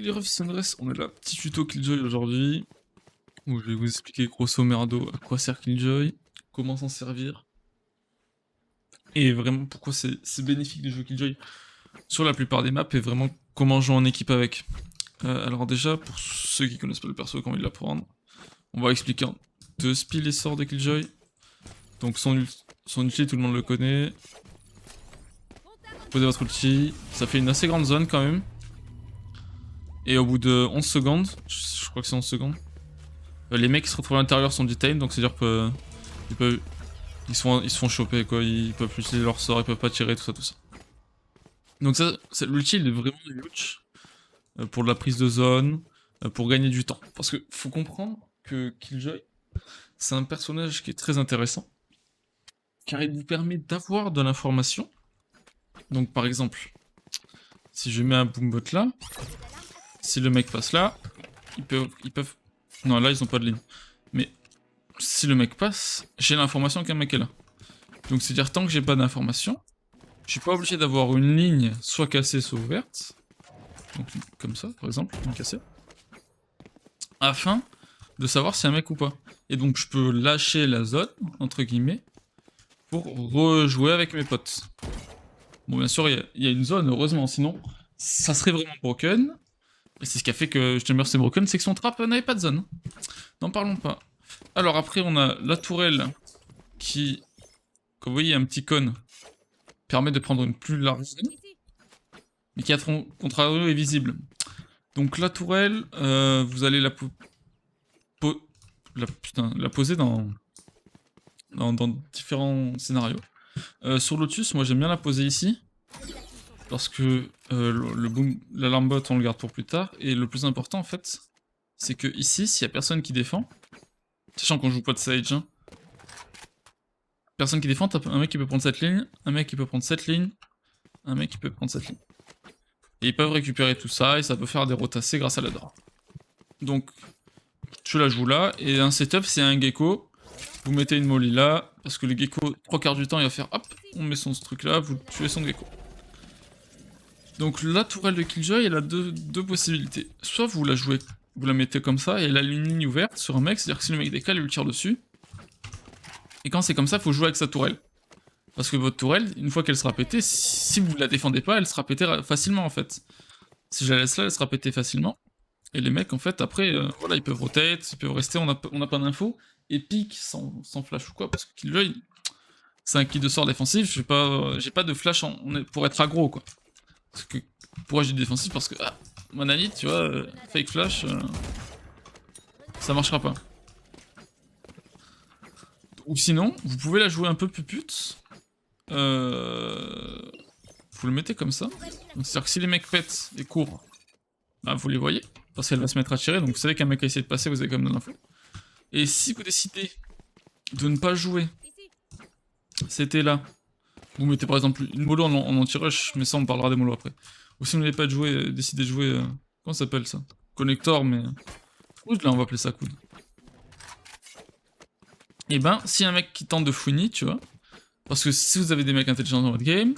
les refs Sunrest, on est là, petit tuto Killjoy aujourd'hui, où je vais vous expliquer grosso merdo à quoi sert Killjoy, comment s'en servir, et vraiment pourquoi c'est bénéfique de jouer Killjoy sur la plupart des maps, et vraiment comment jouer en équipe avec. Alors déjà, pour ceux qui connaissent pas le perso et qui ont envie de l'apprendre, on va expliquer en deux spies les sorts de Killjoy. Donc son ulti, tout le monde le connaît. Posez votre ulti, ça fait une assez grande zone quand même. Et au bout de 11 secondes, je crois que c'est 11 secondes, les mecs qui se retrouvent à l'intérieur sont detained, donc c'est-à-dire que ils se font choper quoi, ils peuvent plus utiliser leur sort, ils peuvent pas tirer, tout ça. Donc ça, l'ulti il est vraiment huge pour de la prise de zone, pour gagner du temps. Parce que faut comprendre que Killjoy, c'est un personnage qui est très intéressant, car il vous permet d'avoir de l'information. Donc par exemple, si je mets un boombot là, si le mec passe là, ils peuvent... Non, là ils ont pas de ligne. Mais si le mec passe, j'ai l'information qu'un mec est là. Donc c'est-à-dire tant que j'ai pas d'information, je suis pas obligé d'avoir une ligne soit cassée soit ouverte. Donc comme ça par exemple, une cassée. Afin de savoir si c'est un mec ou pas. Et donc je peux lâcher la zone, entre guillemets, pour rejouer avec mes potes. Bon bien sûr il y a une zone, heureusement, sinon ça serait vraiment broken. Et c'est ce qui a fait que Chambers c'est broken, c'est que son trap n'avait pas de zone. N'en parlons pas. Alors après on a la tourelle qui, comme vous voyez, un petit cône, permet de prendre une plus large zone, mais qui à contrario est visible. Donc la tourelle, vous allez la poser dans différents scénarios. Sur Lotus, moi j'aime bien la poser ici, parce que l'alarme bot on le garde pour plus tard, et le plus important en fait, c'est que ici, s'il y a personne qui défend, sachant qu'on joue pas de Sage, hein, personne qui défend, t'as un mec qui peut prendre cette ligne, un mec qui peut prendre cette ligne, un mec qui peut prendre cette ligne. Et ils peuvent récupérer tout ça, et ça peut faire des rotacées grâce à la draw. Donc, je la joue là, et un setup c'est un gecko, vous mettez une molly là, parce que le gecko, 3/4 du temps, il va faire hop, on met son truc là, vous tuez son gecko. Donc la tourelle de Killjoy, elle a deux possibilités. Soit vous la jouez, vous la mettez comme ça, et elle a une ligne ouverte sur un mec, c'est-à-dire que si le mec décale, il lui tire dessus. Et quand c'est comme ça, faut jouer avec sa tourelle. Parce que votre tourelle, une fois qu'elle sera pétée, si vous la défendez pas, elle sera pétée facilement en fait. Si je la laisse là, elle sera pétée facilement. Et les mecs, en fait, après, voilà, ils peuvent rotate, ils peuvent rester, on n'a pas d'infos. Et pique sans flash ou quoi, parce que Killjoy, c'est un kit de sort défensif, j'ai pas de flash pour être aggro, quoi. Parce que, pourquoi j'ai du défensif? Parce que, Monolith, tu vois, fake flash, ça marchera pas. Ou sinon, vous pouvez la jouer un peu pupute. Vous le mettez comme ça. C'est-à-dire que si les mecs pètent et courent, bah vous les voyez, parce qu'elle va se mettre à tirer, donc vous savez qu'un mec a essayé de passer, vous avez quand même de l'info. Et si vous décidez de ne pas jouer, c'était là, vous mettez par exemple une mollo en anti-rush, mais ça on parlera des mollos après. Ou si vous n'avez pas de jouer, décidez de jouer, comment ça s'appelle ça? Connector, mais... Coude, là on va appeler ça coude. Et ben, si un mec qui tente de fouiner, tu vois, parce que si vous avez des mecs intelligents dans votre game,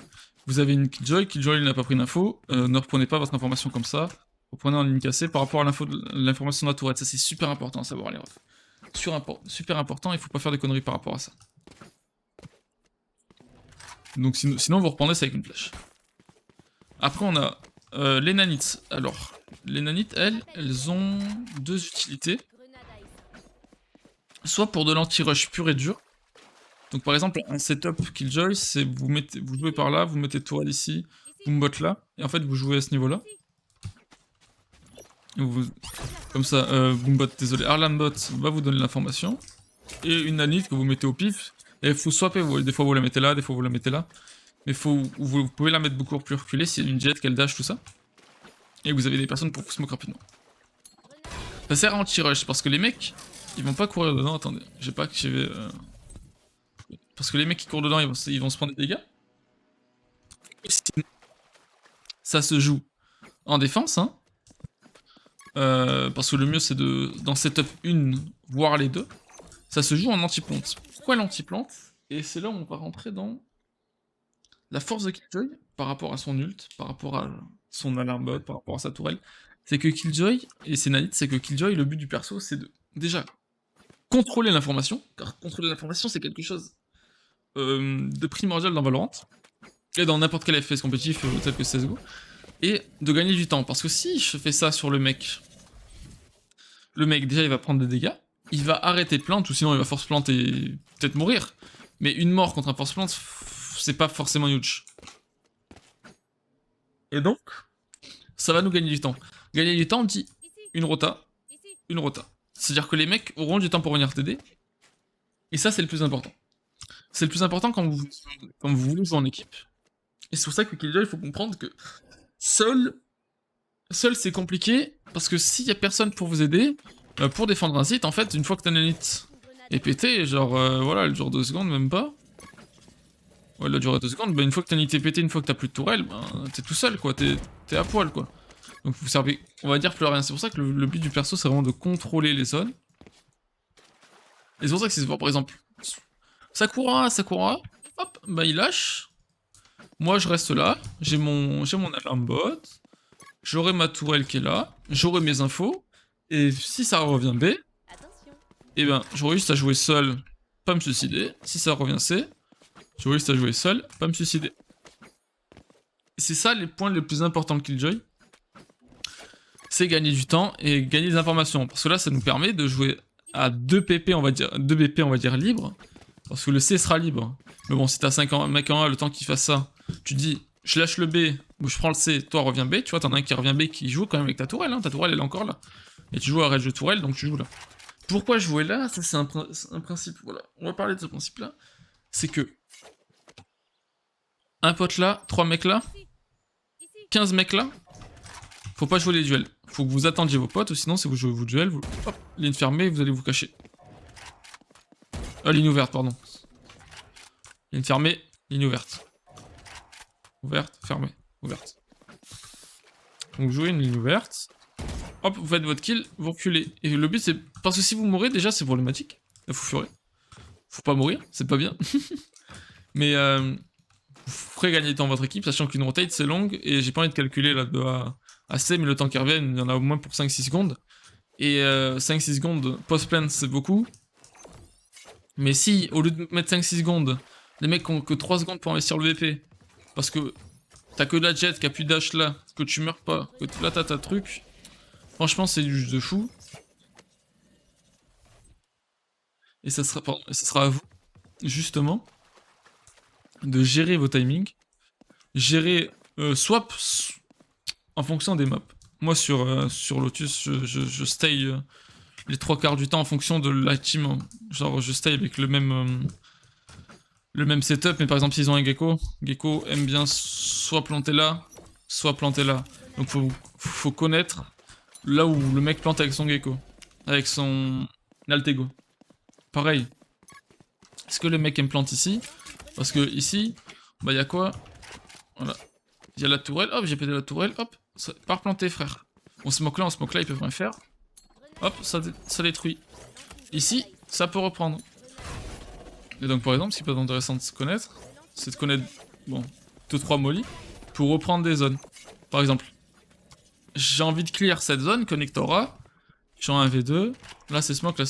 vous avez une Killjoy il n'a pas pris d'info, ne reprenez pas votre information comme ça, reprenez en ligne cassée par rapport à l'information de la tourette, ça c'est super important à savoir les refs. Super important, il faut pas faire des conneries par rapport à ça. Donc sinon vous reprenez ça avec une flèche. Après on a les nanites. Alors, les nanites, elles ont deux utilités. Soit pour de l'anti-rush pur et dur. Donc par exemple, un setup Killjoy, c'est vous jouez par là, vous mettez tourelle ici, boombot là, et en fait vous jouez à ce niveau-là. Comme ça, boombot, désolé, Arlambot va vous donner l'information, et une nanite que vous mettez au pif, et il faut swapper, des fois vous la mettez là, des fois vous la mettez là, mais vous pouvez la mettre beaucoup plus reculée, s'il y a une jet, qu'elle dash, tout ça, et vous avez des personnes pour vous smoke rapidement. Ça sert à anti-rush, parce que les mecs, ils vont pas courir dedans, attendez, j'ai pas activé... Parce que les mecs qui courent dedans, ils vont se prendre des dégâts. Ça se joue en défense, hein. Parce que le mieux c'est dans setup 1, voir les deux. Ça se joue en anti-plante. Pourquoi l'anti-plante? Et c'est là où on va rentrer dans la force de Killjoy par rapport à son ult, par rapport à son alarme bot, par rapport à sa tourelle. c'est que Killjoy, et c'est Nanite, c'est que Killjoy, le but du perso, c'est de, déjà, contrôler l'information, car contrôler l'information, c'est quelque chose de primordial dans Valorant, et dans n'importe quel FPS compétitif tel que CSGO, et de gagner du temps, parce que si je fais ça sur le mec, déjà, il va prendre des dégâts, il va arrêter plant, ou sinon il va force plant et peut-être mourir, mais une mort contre un force plant, c'est pas forcément huge. Et donc, ça va nous gagner du temps. Gagner du temps, on dit une rota. C'est-à-dire que les mecs auront du temps pour venir t'aider. Et ça, c'est le plus important. C'est le plus important quand vous voulez jouer en équipe. Et c'est pour ça que Killjoy, il faut comprendre que seul c'est compliqué, parce que s'il y a personne pour vous aider, pour défendre un site, en fait, une fois que ta nanite est pétée, genre, voilà, elle dure 2 secondes, même pas. Ouais, elle a duré 2 secondes, bah une fois que ta nanite est pétée, une fois que t'as plus de tourelle, bah, t'es tout seul, quoi, t'es à poil, quoi. Donc vous servez, on va dire, plus à rien. C'est pour ça que le but du perso, c'est vraiment de contrôler les zones. Et c'est pour ça que c'est fort, par exemple, Sakura, hop, bah il lâche. Moi je reste là, j'ai mon alarme bot, j'aurai ma tourelle qui est là, j'aurai mes infos, et si ça revient B, et ben j'aurai juste à jouer seul, pas me suicider. Si ça revient C, j'aurai juste à jouer seul, pas me suicider. C'est ça les points les plus importants de Killjoy. C'est gagner du temps et gagner des informations. Parce que là, ça nous permet de jouer à 2 PP, on va dire, 2 BP, on va dire, libres. Parce que le C sera libre. Mais bon, si t'as 5 mecs en A, le temps qu'il fasse ça, tu dis, je lâche le B, ou je prends le C, toi reviens B. Tu vois, t'en as un qui revient B qui joue quand même avec ta tourelle. Hein, ta tourelle, elle est encore là. Et tu joues à rage de tourelle, donc tu joues là. Pourquoi jouer là? Ça, c'est un principe. Voilà, on va parler de ce principe-là. C'est que un pote là, 3 mecs là, 15 mecs là, faut pas jouer les duels. Faut que vous attendiez vos potes, ou sinon, si vous jouez vos duels, vous... Hop, ligne fermée, vous allez vous cacher. Ah, ligne ouverte, pardon. Ligne fermée, ligne ouverte. Ouverte, fermée, ouverte. Donc, jouez une ligne ouverte. Hop, vous faites votre kill, vous reculez. Et le but, c'est... Parce que si vous mourrez, déjà, c'est problématique. Là, vous ferez. Faut pas mourir, c'est pas bien. Mais, vous ferez gagner du temps votre équipe, sachant qu'une rotate, c'est longue, et j'ai pas envie de calculer là-dedans assez, mais le temps qui revienne, il y en a au moins pour 5-6 secondes. Et 5-6 secondes post-plan, c'est beaucoup. Mais si, au lieu de mettre 5-6 secondes, les mecs ont que 3 secondes pour investir le VP, parce que t'as que de la jet, qu'il n'y a plus de dash là, que tu meurs pas, que là t'as ta truc, franchement c'est juste de fou. Et ça sera à vous, justement, de gérer vos timings, gérer swap en fonction des maps. Moi sur Lotus, je stay les 3 quarts du temps en fonction de la team. Genre je stay avec le même setup, mais par exemple s'ils ont un Gecko aime bien soit planter là, soit planter là. Donc faut connaître là où le mec plante avec son Gecko, avec son Altego. Pareil. Est-ce que le mec aime plante ici? Parce que ici, bah y a quoi? Voilà. Il y a la tourelle, hop, j'ai pété la tourelle, hop, ça part planter, frère. On smoke là, ils peuvent rien faire. Hop, ça détruit. Ici, ça peut reprendre. Et donc, par exemple, ce qui peut être intéressant de se connaître, c'est de connaître, bon, 2-3 molly pour reprendre des zones. Par exemple, j'ai envie de clear cette zone, connectora, je suis en 1v2, là c'est smoke,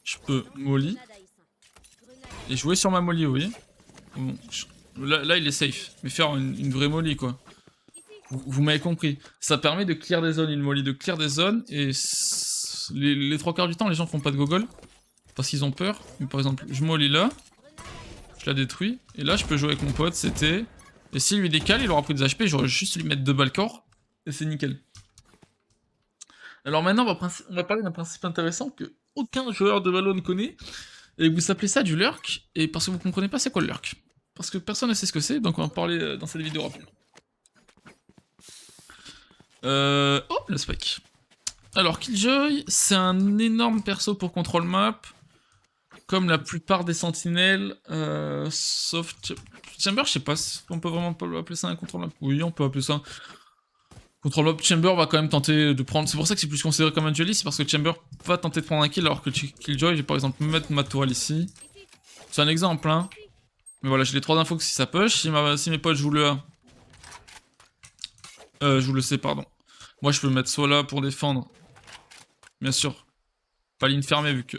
je peux molly, et jouer sur ma molly, vous voyez. Bon, là, il est safe, mais faire une vraie molly, quoi. Vous m'avez compris. Ça permet de clear des zones, une molly, de clear des zones, et les 3 quarts du temps, les gens font pas de gogol, parce qu'ils ont peur. Mais par exemple, je molly là, je la détruis, et là, je peux jouer avec mon pote, c'était... Et s'il lui décale, il aura pris des HP, j'aurais juste lui mettre 2 balles corps, et c'est nickel. Alors maintenant, on va parler d'un principe intéressant que aucun joueur de Valo ne connaît, et vous appelez ça du lurk, et parce que vous comprenez pas c'est quoi le lurk. Parce que personne ne sait ce que c'est, donc on va en parler dans cette vidéo rapidement. Oh, le spike. Alors, Killjoy, c'est un énorme perso pour control map, comme la plupart des sentinelles, sauf Chamber, je sais pas si on peut vraiment appeler ça un control map. Oui, on peut appeler ça control map. Chamber va quand même tenter de prendre... C'est pour ça que c'est plus considéré comme un dueliste, c'est parce que Chamber va tenter de prendre un kill, alors que Killjoy, je vais par exemple mettre ma tourelle ici. C'est un exemple, hein. Mais voilà, j'ai les 3 infos que si ça push, si mes potes jouent le A, Je vous le sais, pardon. Moi, je peux mettre soit là pour défendre. Bien sûr. Pas ligne fermée, vu que...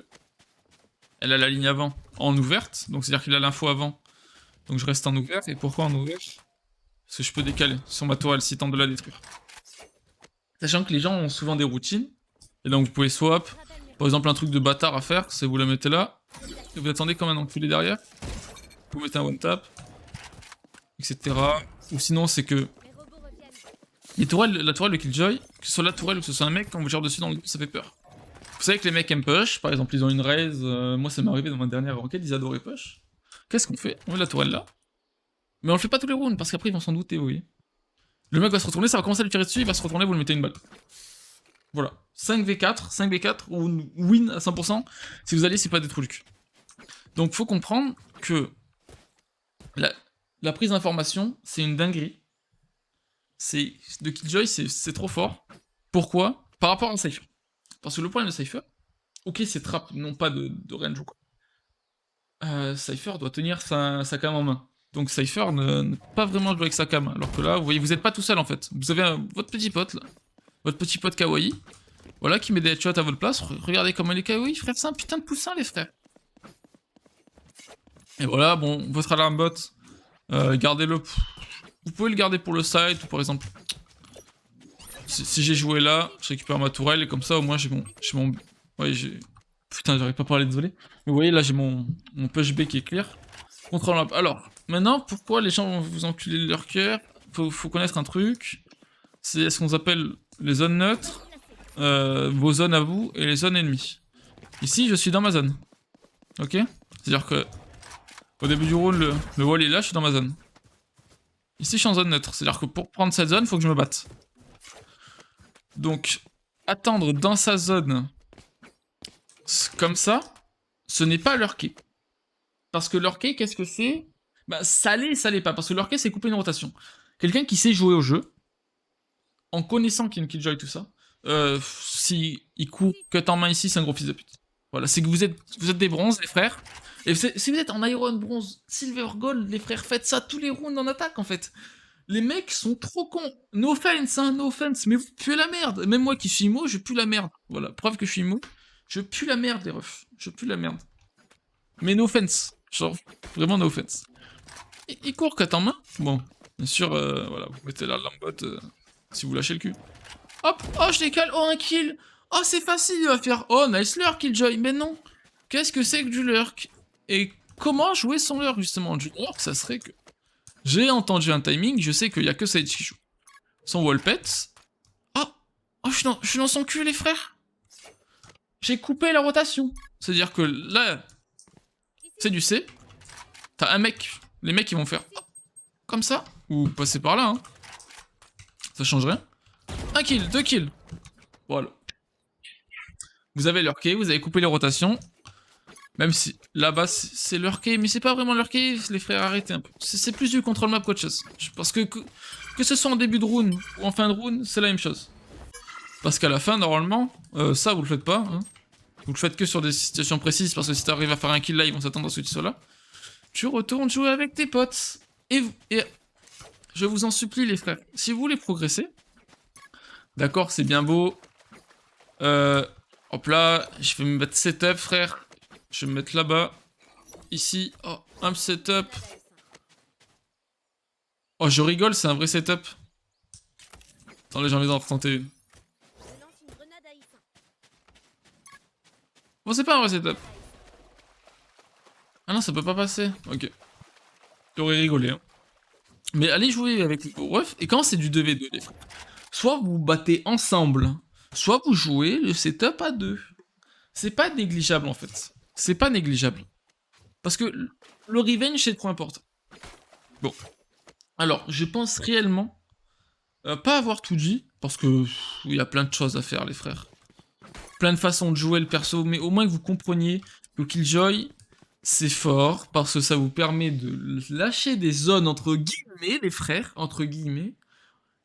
Elle a la ligne avant en ouverte. Donc, c'est-à-dire qu'il a l'info avant. Donc, je reste en ouvert. Et pourquoi en ouvert? Parce que je peux décaler sur ma tourelle s'il tente de la détruire. Sachant que les gens ont souvent des routines. Et donc, vous pouvez swap. Par exemple, un truc de bâtard à faire, c'est vous la mettez là. Et vous attendez comme un enculé derrière. Vous mettez un one tap. Etc. Ou sinon, c'est que... Les tourelles, la tourelle de Killjoy, que ce soit la tourelle ou que ce soit un mec, quand vous gère dessus dans le dos, ça fait peur. Vous savez que les mecs aiment push, par exemple, ils ont une raise. Moi, ça m'est arrivé dans ma dernière enquête, ils adoraient push. Qu'est-ce qu'on fait? On met la tourelle là. Mais on le fait pas tous les rounds, parce qu'après ils vont s'en douter, vous voyez. Le mec va se retourner, ça va commencer à lui tirer dessus, il va se retourner, vous lui mettez une balle. Voilà. 5v4 ou win à 100%. Si vous allez, c'est pas des trous du cul. Donc faut comprendre que la prise d'information, c'est une dinguerie. De Killjoy, c'est trop fort. Pourquoi? Par rapport à Cypher. Parce que le problème de Cypher, ok, c'est trap, non pas de range ou quoi. Cypher doit tenir sa cam en main. Donc Cypher ne pas vraiment jouer avec sa cam. Alors que là, vous voyez, vous êtes pas tout seul en fait. Vous avez votre petit pote là. Votre petit pote kawaii. Voilà, qui met des headshots à votre place. Regardez comment il est kawaii, frère. C'est un putain de poussin, les frères. Et voilà, bon, votre alarme bot, gardez-le. Vous pouvez le garder pour le site, ou par exemple, si j'ai joué là, je récupère ma tourelle, et comme ça, au moins, j'ai mon... Ouais, j'ai... Putain, j'arrive pas à parler, désolé. Mais vous voyez, là, j'ai mon push B qui est clear. Contrôle map. Alors, maintenant, pourquoi les gens vont vous enculer leur cœur? Faut connaître un truc. C'est ce qu'on appelle les zones neutres, vos zones à vous, et les zones ennemies. Ici, je suis dans ma zone. Ok? C'est-à-dire que, au début du round, le wall est là, je suis dans ma zone. Ici, je suis en zone neutre. C'est-à-dire que pour prendre cette zone, il faut que je me batte. Donc, attendre dans sa zone, comme ça, ce n'est pas lurker. Parce que lurker, qu'est-ce que c'est? Bah, ça l'est pas. Parce que lurker, c'est couper une rotation. Quelqu'un qui sait jouer au jeu, en connaissant qu'il y a une Killjoy et tout ça, si il court cut en main ici, c'est un gros fils de pute. Voilà, c'est que vous êtes des bronzes, les frères. Et si vous êtes en Iron, bronze, silver, gold, les frères, faites ça tous les rounds en attaque en fait. Les mecs sont trop cons. No offense, hein, no offense, mais vous puez la merde. Même moi qui suis IMO, je pue la merde. Voilà, preuve que je suis IMO. Je pue la merde, les refs. Je pue la merde. Mais no offense. Genre, vraiment no offense. Il court cut en main. Bon, bien sûr, voilà, vous mettez la lambot si vous lâchez le cul. Hop, oh, je décale, oh, un kill. Oh, c'est facile, il va faire. Oh, nice lurk, Killjoy. Mais non. Qu'est-ce que c'est que du lurk? Et comment jouer son lurk, justement? Du lurk, ça serait que... J'ai entendu un timing, je sais qu'il y a que Sage qui joue. Son wall pet. Oh, oh, je suis dans son cul, les frères. J'ai coupé la rotation. C'est-à-dire que là, c'est du C. T'as un mec, les mecs ils vont faire comme ça, ou passer par là, hein. Ça change rien. Un kill, 2 kills. Voilà. Vous avez lurké, vous avez coupé les rotations. Même si là-bas c'est lurké, mais c'est pas vraiment lurké, les frères, arrêtez un peu. C'est plus du control map qu'autre chose. Parce que ce soit en début de round ou en fin de round, c'est la même chose. Parce qu'à la fin, normalement, ça vous le faites pas. Hein. Vous le faites que sur des situations précises, parce que si t'arrives à faire un kill là, ils vont s'attendre à ce que tu sois là. Tu retournes jouer avec tes potes. Et je vous en supplie, les frères, si vous voulez progresser, d'accord, c'est bien beau. Hop là, je vais me mettre setup, frère. Je vais me mettre là-bas. Ici, oh, un setup. Oh, je rigole, c'est un vrai setup. Attendez, j'ai envie d'en retenter une. Bon, c'est pas un vrai setup. Ah non, ça peut pas passer. Ok. J'aurais rigolé, hein. Mais allez jouer avec vos refs. Et quand c'est du 2v2, les frères, soit vous battez ensemble, soit vous jouez le setup à deux. C'est pas négligeable, en fait. C'est pas négligeable. Parce que le revenge, c'est trop important. Bon. Alors, je pense réellement pas avoir tout dit, parce que il y a plein de choses à faire, les frères. Plein de façons de jouer le perso, mais au moins que vous compreniez que Killjoy, c'est fort, parce que ça vous permet de lâcher des zones entre guillemets, les frères, entre guillemets,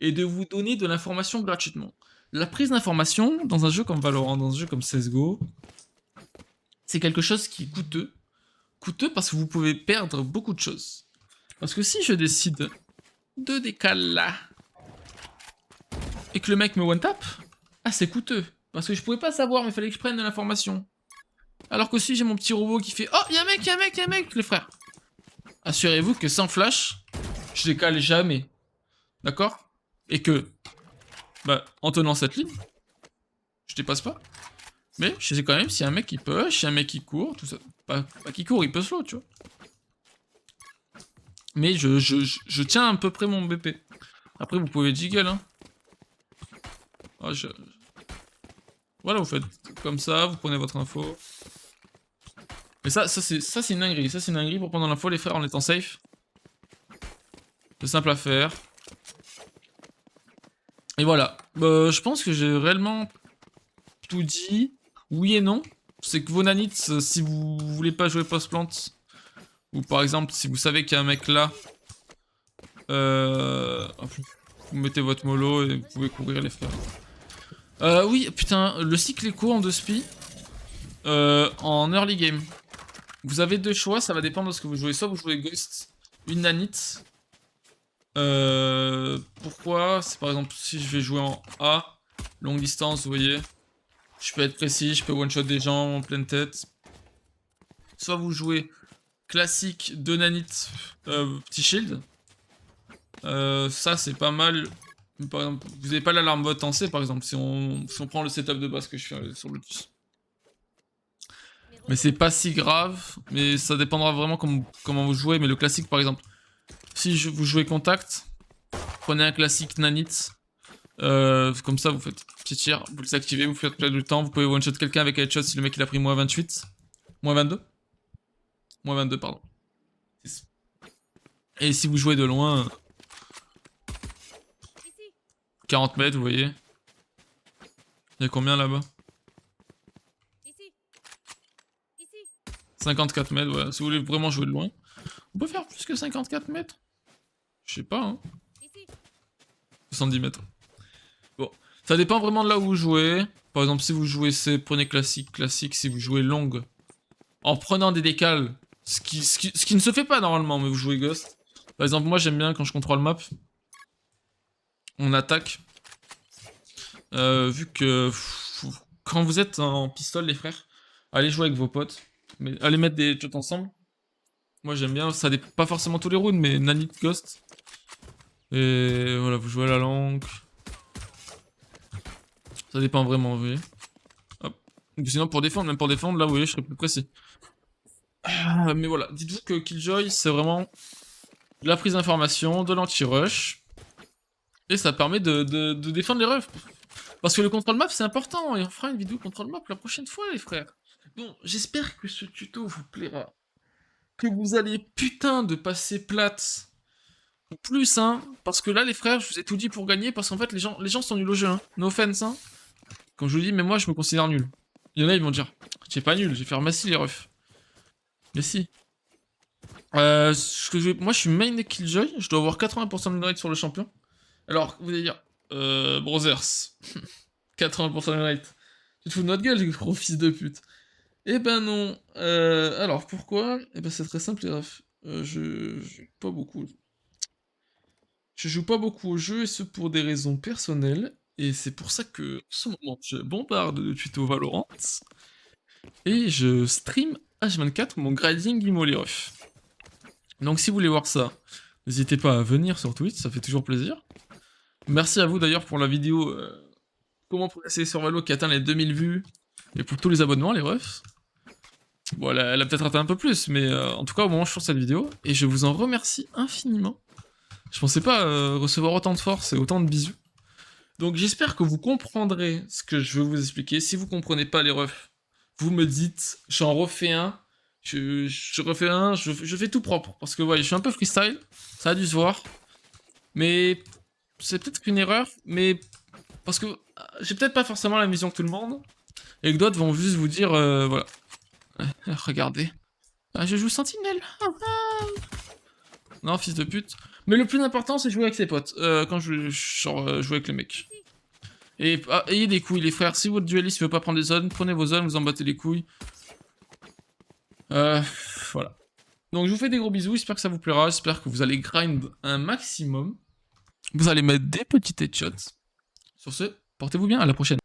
et de vous donner de l'information gratuitement. La prise d'information, dans un jeu comme Valorant, dans un jeu comme CSGO, c'est quelque chose qui est coûteux. Coûteux parce que vous pouvez perdre beaucoup de choses. Parce que si je décide de décaler là, et que le mec me one-tap, ah c'est coûteux. Parce que je pouvais pas savoir, mais il fallait que je prenne de l'information. Alors qu'aussi j'ai mon petit robot qui fait « Oh, y'a un mec, y'a un mec, y'a un mec !» Les frères. Assurez-vous que sans flash, je décale jamais. D'accord? Et que, bah, en tenant cette ligne, je dépasse pas. Mais je sais quand même s'il y a un mec qui push, s'il y a un mec qui court, tout ça. Pas qui court, il peut slow, tu vois. Mais je tiens à peu près mon BP. Après, vous pouvez jiggle, hein. Oh, voilà, vous faites comme ça, vous prenez votre info. Mais ça c'est une dinguerie. Ça, c'est une dinguerie pour prendre l'info, les frères, en étant safe. C'est simple à faire. Et voilà. Je pense que j'ai réellement tout dit. Oui et non. C'est que vos nanites, si vous voulez pas jouer post-plante, ou par exemple, si vous savez qu'il y a un mec là, vous mettez votre mollo et vous pouvez courir, les frères. Oui, putain, le cycle est court en 2 spi. En early game. Vous avez 2 choix, ça va dépendre de ce que vous jouez. Soit vous jouez Ghost, une nanite. Pourquoi? C'est par exemple si je vais jouer en A, longue distance, vous voyez. Je peux être précis, je peux one-shot des gens en pleine tête. Soit vous jouez classique, 2 nanites, petit shield. Ça c'est pas mal. Par exemple, vous n'avez pas l'alarme bot en C par exemple, si on prend le setup de base que je fais sur le Lotus. Mais c'est pas si grave, mais ça dépendra vraiment comment vous jouez. Mais le classique par exemple, si vous jouez contact, prenez un classique nanite. Comme ça vous faites petit tir, vous les activez, vous faites plein de temps, vous pouvez one shot quelqu'un avec un headshot si le mec il a pris moins 28. Moins 22. Moins 22 pardon. Et si vous jouez de loin, 40 mètres, vous voyez. Il y a combien là-bas? 54 mètres, voilà. Si vous voulez vraiment jouer de loin. On peut faire plus que 54 mètres? Je sais pas, hein. 70 mètres. Bon. Ça dépend vraiment de là où vous jouez. Par exemple, si vous jouez C, prenez classique. Si vous jouez longue, en prenant des décales, ce qui ne se fait pas normalement, mais vous jouez Ghost. Par exemple, moi j'aime bien quand je contrôle map, on attaque. Vu que quand vous êtes en pistole, les frères, allez jouer avec vos potes. Mais allez mettre des shots ensemble. Moi j'aime bien, ça dépend pas forcément tous les rounds, mais Nanite Ghost. Et voilà, vous jouez à la langue. Ça dépend vraiment, vous voyez. Hop. Sinon pour défendre, même pour défendre, là vous voyez, je serais plus précis. Mais voilà, dites-vous que Killjoy c'est vraiment de la prise d'information, de l'anti-rush. Et ça permet de défendre les refs. Parce que le contrôle map c'est important, et on fera une vidéo contrôle map la prochaine fois les frères. Bon, j'espère que ce tuto vous plaira. Que vous allez putain de passer plate. Ou plus, hein. Parce que là, les frères, je vous ai tout dit pour gagner, parce qu'en fait, les gens sont nuls au jeu, hein. No offense, hein. Comme je vous dis, mais moi, je me considère nul. Il y en a, ils vont dire, t'es pas nul, je vais faire massi les refs. Mais si. Moi, je suis main de Killjoy, je dois avoir 80% de rate sur le champion. Alors, vous allez dire, Brothers, 80% de rate. Tu te fous de notre gueule, gros fils de pute. Eh ben non. Alors pourquoi? Eh ben c'est très simple les refs. Je joue pas beaucoup. Je joue pas beaucoup au jeu et ce pour des raisons personnelles. Et c'est pour ça que en ce moment je bombarde de tutos Valorant. Et je stream H24 mon grinding IMO les refs. Donc si vous voulez voir ça, n'hésitez pas à venir sur Twitch, ça fait toujours plaisir. Merci à vous d'ailleurs pour la vidéo comment progresser sur Valo qui atteint les 2000 vues. Et pour tous les abonnements les refs. Bon, elle a peut-être raté un peu plus, mais en tout cas, au moment où je tourne cette vidéo, et je vous en remercie infiniment. Je pensais pas recevoir autant de force et autant de bisous. Donc j'espère que vous comprendrez ce que je veux vous expliquer. Si vous comprenez pas les refs, vous me dites, j'en refais un, je refais un, je fais tout propre. Parce que, ouais, je suis un peu freestyle, ça a dû se voir. Mais c'est peut-être qu'une erreur, mais parce que j'ai peut-être pas forcément la vision que tout le monde, et que d'autres vont juste vous dire, voilà. Regardez. Ah, je joue Sentinelle. Non, fils de pute. Mais le plus important, c'est jouer avec ses potes. Quand jouer avec les mecs. Et ayez des couilles, les frères. Si votre dueliste veut pas prendre des zones, prenez vos zones, vous en battez les couilles. Voilà. Donc, je vous fais des gros bisous. J'espère que ça vous plaira. J'espère que vous allez grind un maximum. Vous allez mettre des petits headshots. Sur ce, portez-vous bien, à la prochaine.